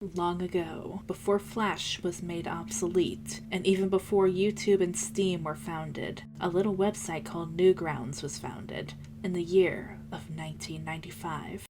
Long ago, before Flash was made obsolete, and even before YouTube and Steam were founded, a little website called Newgrounds was founded in the year of 1995.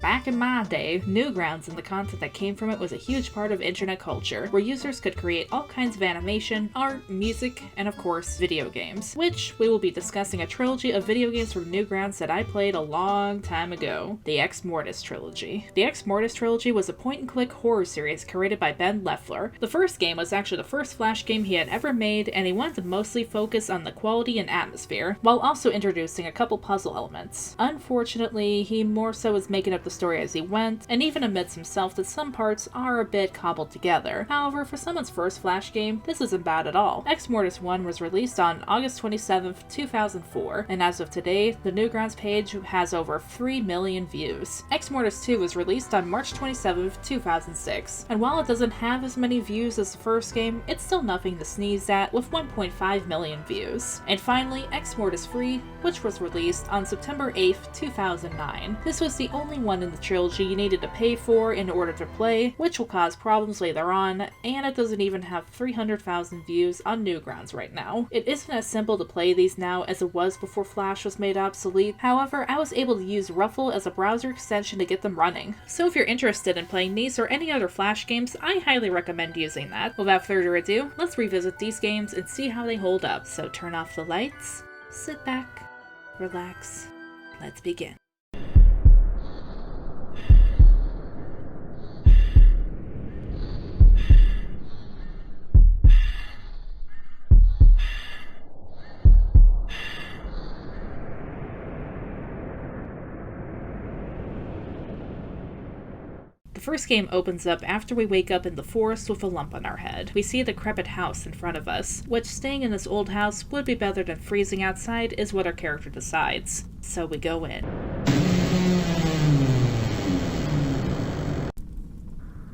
Back in my day, Newgrounds and the content that came from it was a huge part of internet culture, where users could create all kinds of animation, art, music, and of course, video games, which we will be discussing a trilogy of video games from Newgrounds that I played a long time ago, the Exmortis Trilogy. The Exmortis Trilogy was a point-and-click horror series created by Ben Leffler. The first game was actually the first Flash game he had ever made, and he wanted to mostly focus on the quality and atmosphere, while also introducing a couple puzzle elements. Unfortunately, he more so was making up the story as he went, and even admits himself that some parts are a bit cobbled together. However, for someone's first Flash game, this isn't bad at all. Exmortis 1 was released on August 27th, 2004, and as of today, the Newgrounds page has over 3 million views. Exmortis 2 was released on March 27th, 2006, and while it doesn't have as many views as the first game, it's still nothing to sneeze at with 1.5 million views. And finally, Exmortis Free, which was released on September 8th, 2009. This was the only one in the trilogy you needed to pay for in order to play, which will cause problems later on, and it doesn't even have 300,000 views on Newgrounds right now. It isn't as simple to play these now as it was before Flash was made obsolete. However, I was able to use Ruffle as a browser extension to get them running. So if you're interested in playing these or any other Flash games, I highly recommend using that. Without further ado, let's revisit these games and see how they hold up. So turn off the lights, sit back, relax, let's begin. The first game opens up after we wake up in the forest with a lump on our head. We see a decrepit house in front of us, which staying in this old house would be better than freezing outside is what our character decides. So we go in.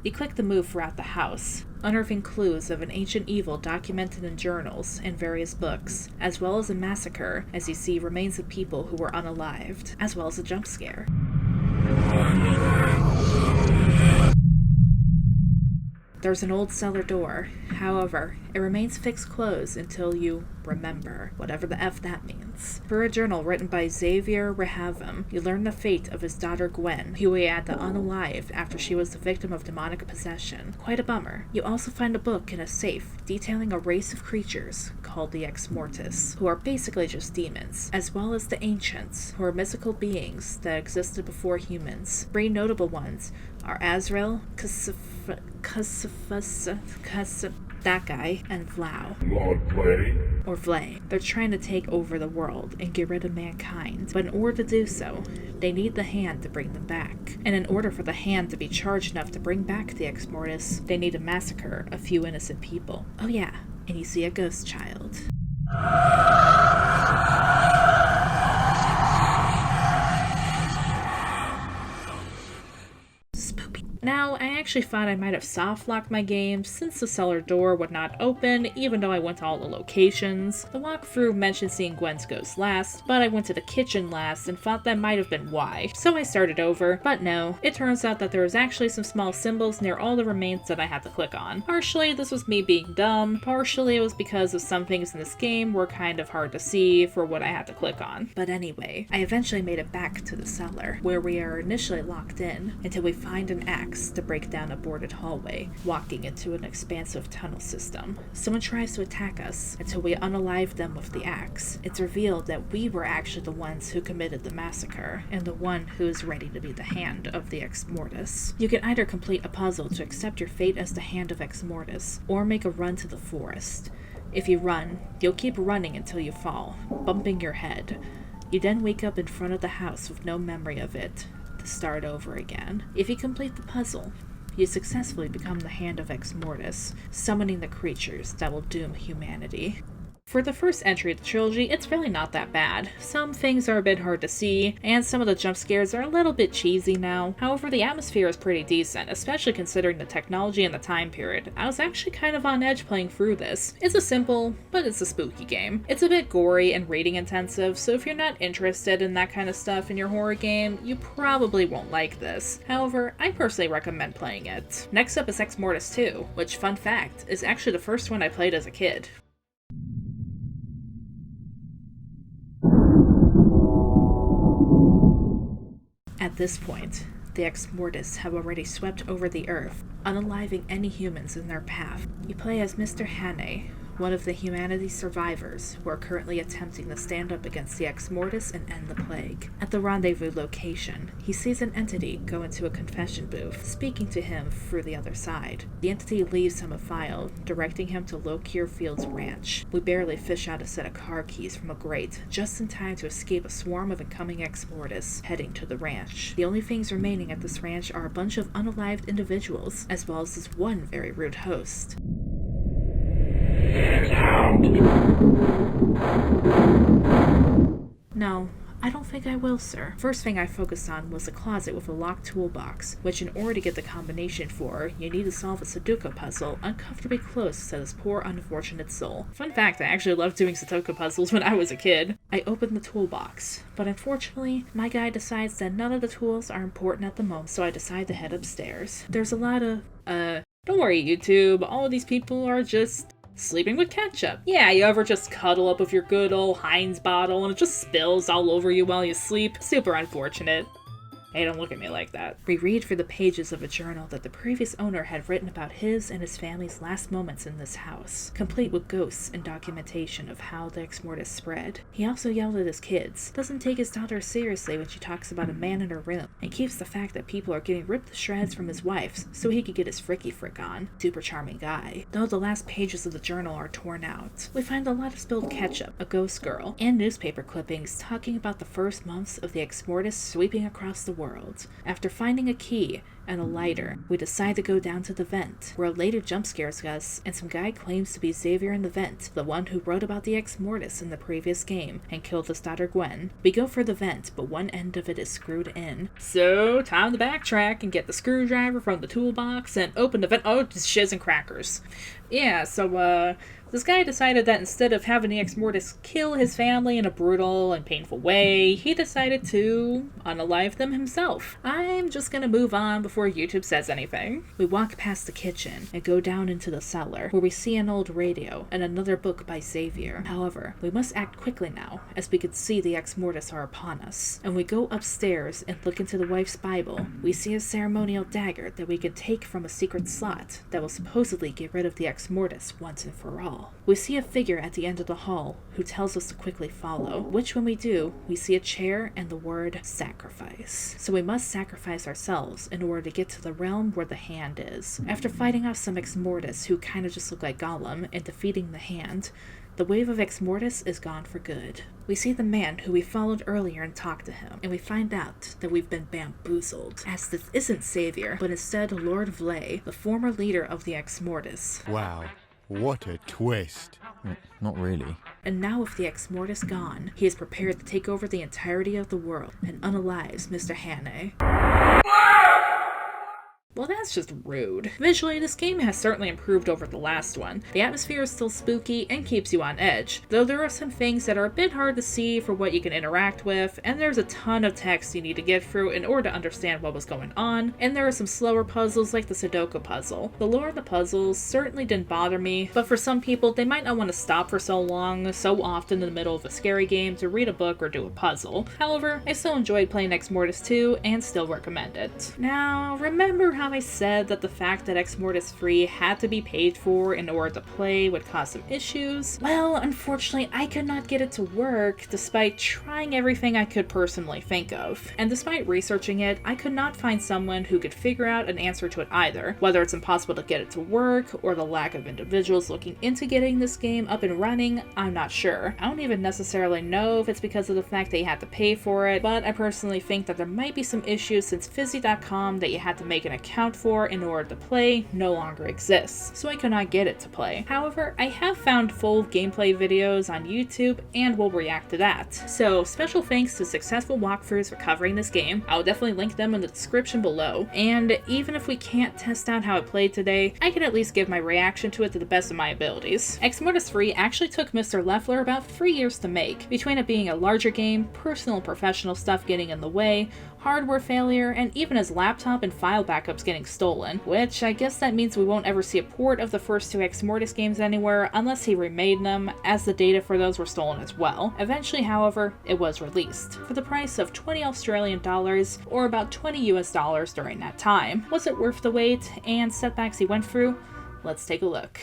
You click the move throughout the house, unearthing clues of an ancient evil documented in journals and various books, as well as a massacre as you see remains of people who were unalived, as well as a jump scare. There's an old cellar door. However, it remains fixed closed until you remember, whatever the F that means. Through a journal written by Xavier Rehavam, you learn the fate of his daughter Gwen, who he had to unalive after she was the victim of demonic possession. Quite a bummer. You also find a book in a safe detailing a race of creatures called the Exmortis, who are basically just demons, as well as the Ancients, who are mythical beings that existed before humans. 3 notable ones are Azrael, that guy, and Vlay. They're trying to take over the world and get rid of mankind, but in order to do so, they need the hand to bring them back. And in order for the hand to be charged enough to bring back the Exmortis, they need to massacre a few innocent people. Oh yeah, and you see a ghost child. Now, I actually thought I might have soft-locked my game since the cellar door would not open, even though I went to all the locations. The walkthrough mentioned seeing Gwen's ghost last, but I went to the kitchen last and thought that might have been why. So I started over, but no, it turns out that there was actually some small symbols near all the remains that I had to click on. Partially, this was me being dumb, partially it was because of some things in this game were kind of hard to see for what I had to click on. But anyway, I eventually made it back to the cellar, where we are initially locked in, until we find an axe to break down a boarded hallway, walking into an expansive tunnel system. Someone tries to attack us until we unalive them with the axe. It's revealed that we were actually the ones who committed the massacre, and the one who is ready to be the hand of the Exmortis. You can either complete a puzzle to accept your fate as the hand of Exmortis, or make a run to the forest. If you run, you'll keep running until you fall, bumping your head. You then wake up in front of the house with no memory of it, start over again. If you complete the puzzle, you successfully become the hand of Exmortis, summoning the creatures that will doom humanity. For the first entry of the trilogy, it's really not that bad. Some things are a bit hard to see, and some of the jump scares are a little bit cheesy now. However, the atmosphere is pretty decent, especially considering the technology and the time period. I was actually kind of on edge playing through this. It's a simple, but it's a spooky game. It's a bit gory and reading intensive, so if you're not interested in that kind of stuff in your horror game, you probably won't like this. However, I personally recommend playing it. Next up is Exmortis 2, which, fun fact, is actually the first one I played as a kid. At this point, the Exmortis have already swept over the earth, unaliving any humans in their path. You play as Mr. Hannay, one of the humanity's survivors who are currently attempting to stand up against the Exmortis and end the plague. At the rendezvous location, he sees an entity go into a confession booth, speaking to him through the other side. The entity leaves him a file, directing him to Lokier Field's ranch. We barely fish out a set of car keys from a grate, just in time to escape a swarm of incoming Exmortis heading to the ranch. The only things remaining at this ranch are a bunch of unalived individuals, as well as this one very rude host. No, I don't think I will, sir. First thing I focused on was a closet with a locked toolbox, which in order to get the combination for, you need to solve a Sudoku puzzle uncomfortably close to this poor unfortunate soul. Fun fact, I actually loved doing Sudoku puzzles when I was a kid. I opened the toolbox, but unfortunately, my guy decides that none of the tools are important at the moment, so I decide to head upstairs. There's a lot of, don't worry YouTube, all of these people are just sleeping with ketchup. Yeah, you ever just cuddle up with your good old Heinz bottle and it just spills all over you while you sleep? Super unfortunate. Hey, don't look at me like that. We read through the pages of a journal that the previous owner had written about his and his family's last moments in this house, complete with ghosts and documentation of how the Exmortis spread. He also yelled at his kids, doesn't take his daughter seriously when she talks about a man in her room, and keeps the fact that people are getting ripped to shreds from his wife so he could get his fricky frick on. Super charming guy. Though the last pages of the journal are torn out, we find a lot of spilled ketchup, a ghost girl, and newspaper clippings talking about the first months of the Exmortis sweeping across the world. After finding a key and a lighter, we decide to go down to the vent, where a later jump scares us, and some guy claims to be Xavier in the vent, the one who wrote about the Exmortis in the previous game and killed his daughter Gwen. We go for the vent, but one end of it is screwed in. So, time to backtrack and get the screwdriver from the toolbox and open the vent. Oh, just shiz and crackers. Yeah, so, this guy decided that instead of having the Exmortis kill his family in a brutal and painful way, he decided to unalive them himself. I'm just gonna move on before YouTube says anything. We walk past the kitchen and go down into the cellar, where we see an old radio and another book by Xavier. However, we must act quickly now, as we can see the Exmortis are upon us. And we go upstairs and look into the wife's Bible. We see a ceremonial dagger that we can take from a secret slot that will supposedly get rid of the Exmortis once and for all. We see a figure at the end of the hall who tells us to quickly follow, which when we do, we see a chair and the word sacrifice. So we must sacrifice ourselves in order to get to the realm where the hand is. After fighting off some Exmortis who kind of just look like Gollum and defeating the hand, the wave of Exmortis is gone for good. We see the man who we followed earlier and talk to him, and we find out that we've been bamboozled, as this isn't Xavier, but instead Lord Vlay, the former leader of the Exmortis. Wow. What a twist. Not really. And now with the Exmortis gone, he is prepared to take over the entirety of the world and unalives Mr. Hannay. Well, that's just rude. Visually, this game has certainly improved over the last one. The atmosphere is still spooky and keeps you on edge, though there are some things that are a bit hard to see for what you can interact with, and there's a ton of text you need to get through in order to understand what was going on, and there are some slower puzzles like the Sudoku puzzle. The lore of the puzzles certainly didn't bother me, but for some people, they might not want to stop for so long, so often in the middle of a scary game to read a book or do a puzzle. However, I still enjoyed playing Exmortis 2 and still recommend it. Now, remember how I said that the fact that Exmortis 3 had to be paid for in order to play would cause some issues? Well, unfortunately, I could not get it to work despite trying everything I could personally think of. And despite researching it, I could not find someone who could figure out an answer to it either. Whether it's impossible to get it to work, or the lack of individuals looking into getting this game up and running, I'm not sure. I don't even necessarily know if it's because of the fact that you had to pay for it, but I personally think that there might be some issues since Fizzy.com that you had to make an account account for in order to play no longer exists, so I could not get it to play. However, I have found full gameplay videos on YouTube and will react to that. So special thanks to Successful Walkthroughs for covering this game. I'll definitely link them in the description below. And even if we can't test out how it played today, I can at least give my reaction to it to the best of my abilities. Exmortis 3 actually took Mr. Leffler about 3 years to make, between it being a larger game, personal and professional stuff getting in the way, hardware failure, and even his laptop and file backups getting stolen, which I guess that means we won't ever see a port of the first 2 Exmortis games anywhere unless he remade them, as the data for those were stolen as well. Eventually, however, it was released, for the price of $20 Australian dollars, or about $20 US during that time. Was it worth the wait and setbacks he went through? Let's take a look.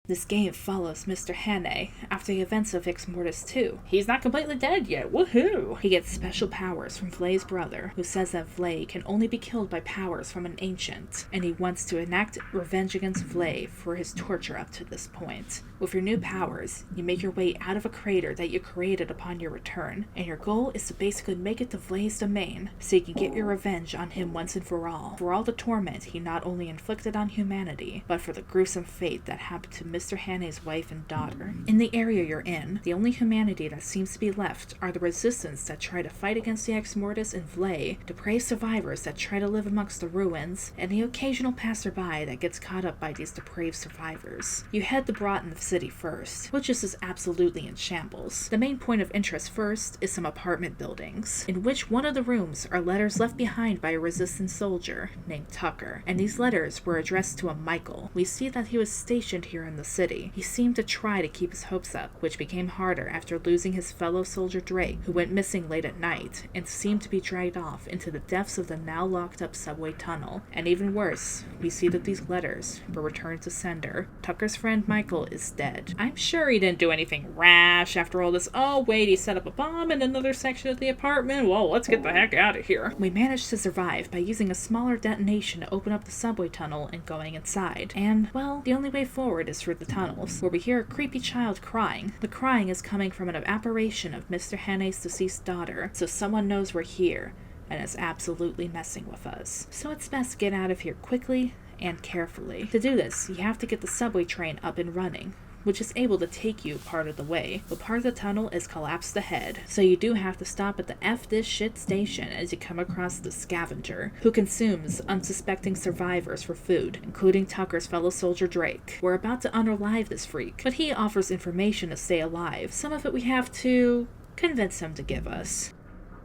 This game follows Mr. Hane after the events of Exmortis 2. He's not completely dead yet, woohoo! He gets special powers from Vlay's brother, who says that Vlay can only be killed by powers from an ancient, and he wants to enact revenge against Vlay for his torture up to this point. With your new powers, you make your way out of a crater that you created upon your return, and your goal is to basically make it to Vlay's domain, so you can get your revenge on him once and for all the torment he not only inflicted on humanity, but for the gruesome fate that happened to Mr. Hane's wife and daughter. In the area you're in, the only humanity that seems to be left are the resistance that try to fight against the Exmortis and Vlay, depraved survivors that try to live amongst the ruins, and the occasional passerby that gets caught up by these depraved survivors. You head to Broughton City first, which is absolutely in shambles. The main point of interest first is some apartment buildings, in which one of the rooms are letters left behind by a resistance soldier named Tucker, and these letters were addressed to a Michael. We see that he was stationed here in the city. He seemed to try to keep his hopes up, which became harder after losing his fellow soldier Drake, who went missing late at night and seemed to be dragged off into the depths of the now locked up subway tunnel. And even worse, we see that these letters were returned to sender. Tucker's friend Michael is dead. I'm sure he didn't do anything rash after all this. Oh wait, he set up a bomb in another section of the apartment? Well, let's get the heck out of here. We managed to survive by using a smaller detonation to open up the subway tunnel and going inside. And, well, the only way forward is through the tunnels, where we hear a creepy child crying. The crying is coming from an apparition of Mr. Hane's deceased daughter, so someone knows we're here and is absolutely messing with us. So it's best to get out of here quickly and carefully. To do this, you have to get the subway train up and running, which is able to take you part of the way, but part of the tunnel is collapsed ahead, so you do have to stop at the F this shit station as you come across the scavenger, who consumes unsuspecting survivors for food, including Tucker's fellow soldier Drake. We're about to unalive this freak, but he offers information to stay alive. Some of it we have to convince him to give us.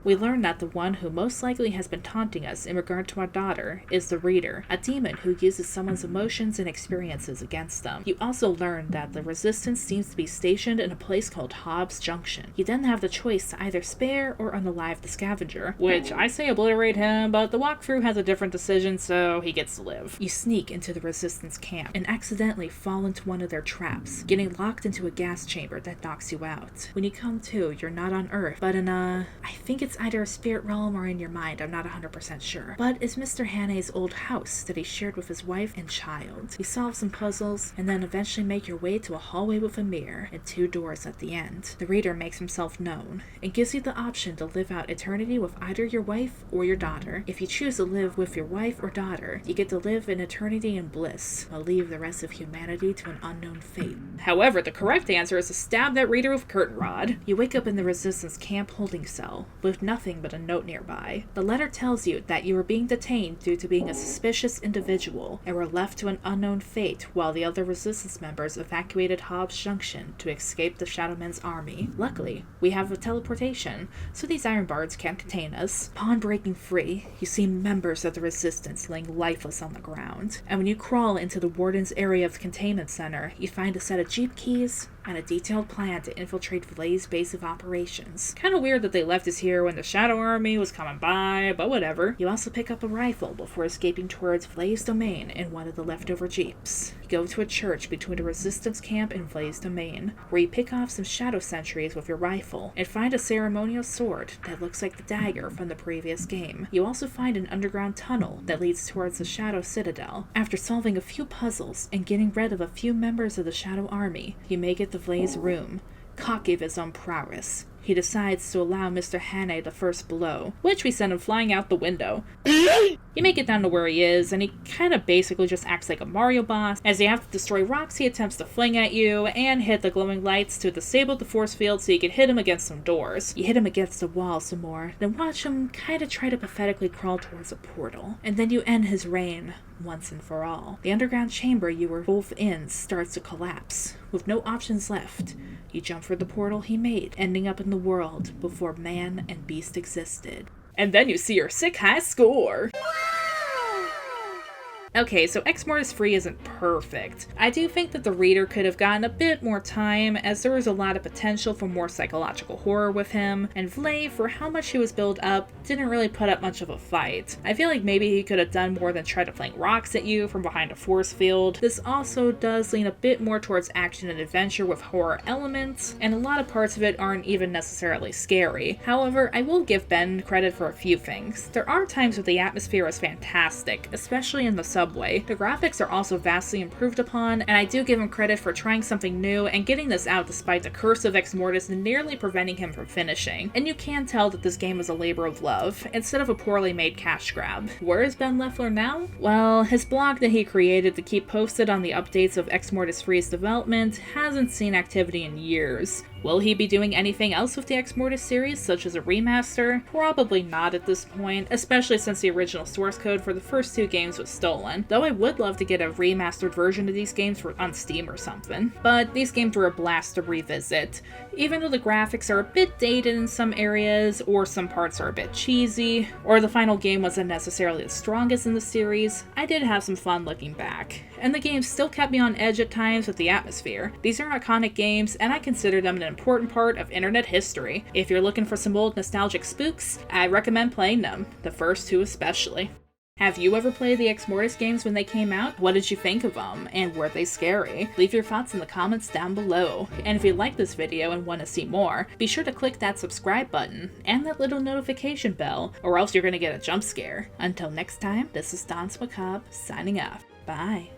We learn that the one who most likely has been taunting us in regard to our daughter is the Reader, a demon who uses someone's emotions and experiences against them. You also learn that the Resistance seems to be stationed in a place called Hobbs Junction. You then have the choice to either spare or unalive the scavenger, which I say obliterate him, but the walkthrough has a different decision, so he gets to live. You sneak into the Resistance camp and accidentally fall into one of their traps, getting locked into a gas chamber that knocks you out. When you come to, you're not on Earth, but in I think it's either a spirit realm or in your mind, I'm not 100% sure. But it's Mr. Hane's old house that he shared with his wife and child. You solve some puzzles, and then eventually make your way to a hallway with a mirror and 2 doors at the end. The Reader makes himself known, and gives you the option to live out eternity with either your wife or your daughter. If you choose to live with your wife or daughter, you get to live in eternity in bliss, while leave the rest of humanity to an unknown fate. However, the correct answer is to stab that Reader with a curtain rod. You wake up in the Resistance camp holding cell, with nothing but a note nearby. The letter tells you that you were being detained due to being a suspicious individual and were left to an unknown fate while the other Resistance members evacuated Hobbs Junction to escape the Shadowmen's army. Luckily, we have a teleportation, so these iron bars can't contain us. Upon breaking free, you see members of the Resistance laying lifeless on the ground, and when you crawl into the Warden's area of the containment center, you find a set of Jeep keys and a detailed plan to infiltrate Vlay's base of operations. Kinda weird that they left us here when the Shadow Army was coming by, but whatever. You also pick up a rifle before escaping towards Vlay's domain in one of the leftover jeeps. You go to a church between the Resistance camp and Vlay's domain, where you pick off some shadow sentries with your rifle, and find a ceremonial sword that looks like the dagger from the previous game. You also find an underground tunnel that leads towards the Shadow Citadel. After solving a few puzzles and getting rid of a few members of the Shadow Army, you make it to Vlay's room. Cocky of his own prowess, he decides to allow Mr. Hane the first blow, which we send him flying out the window. You make it down to where he is, and he kind of basically just acts like a Mario boss. As you have to destroy rocks, he attempts to fling at you and hit the glowing lights to disable the force field so you can hit him against some doors. You hit him against the wall some more, then watch him kind of try to pathetically crawl towards a portal. And then you end his reign once and for all. The underground chamber you were both in starts to collapse. With no options left, you jump for the portal he made, ending up in the world before man and beast existed. And then you see your sick high score! Okay, so Exmortis Free isn't perfect. I do think that the reader could have gotten a bit more time, as there was a lot of potential for more psychological horror with him, and Vlay, for how much he was built up, didn't really put up much of a fight. I feel like maybe he could have done more than try to fling rocks at you from behind a force field. This also does lean a bit more towards action and adventure with horror elements, and a lot of parts of it aren't even necessarily scary. However, I will give Ben credit for a few things. There are times where the atmosphere is fantastic, especially in the subway. The graphics are also vastly improved upon, and I do give him credit for trying something new and getting this out despite the curse of Exmortis nearly preventing him from finishing. And you can tell that this game was a labor of love, instead of a poorly made cash grab. Where is Ben Leffler now? Well, his blog that he created to keep posted on the updates of Exmortis Free's development hasn't seen activity in years. Will he be doing anything else with the Exmortis series, such as a remaster? Probably not at this point, especially since the original source code for the first two games was stolen, though I would love to get a remastered version of these games on Steam or something. But these games were a blast to revisit. Even though the graphics are a bit dated in some areas, or some parts are a bit cheesy, or the final game wasn't necessarily the strongest in the series, I did have some fun looking back. And the games still kept me on edge at times with the atmosphere. These are iconic games, and I consider them an important part of internet history. If you're looking for some old nostalgic spooks, I recommend playing them, the first two especially. Have you ever played the Exmortis games when they came out? What did you think of them, and were they scary? Leave your thoughts in the comments down below. And if you like this video and want to see more, be sure to click that subscribe button and that little notification bell, or else you're gonna get a jump scare. Until next time, this is Danse Macabre, signing off. Bye.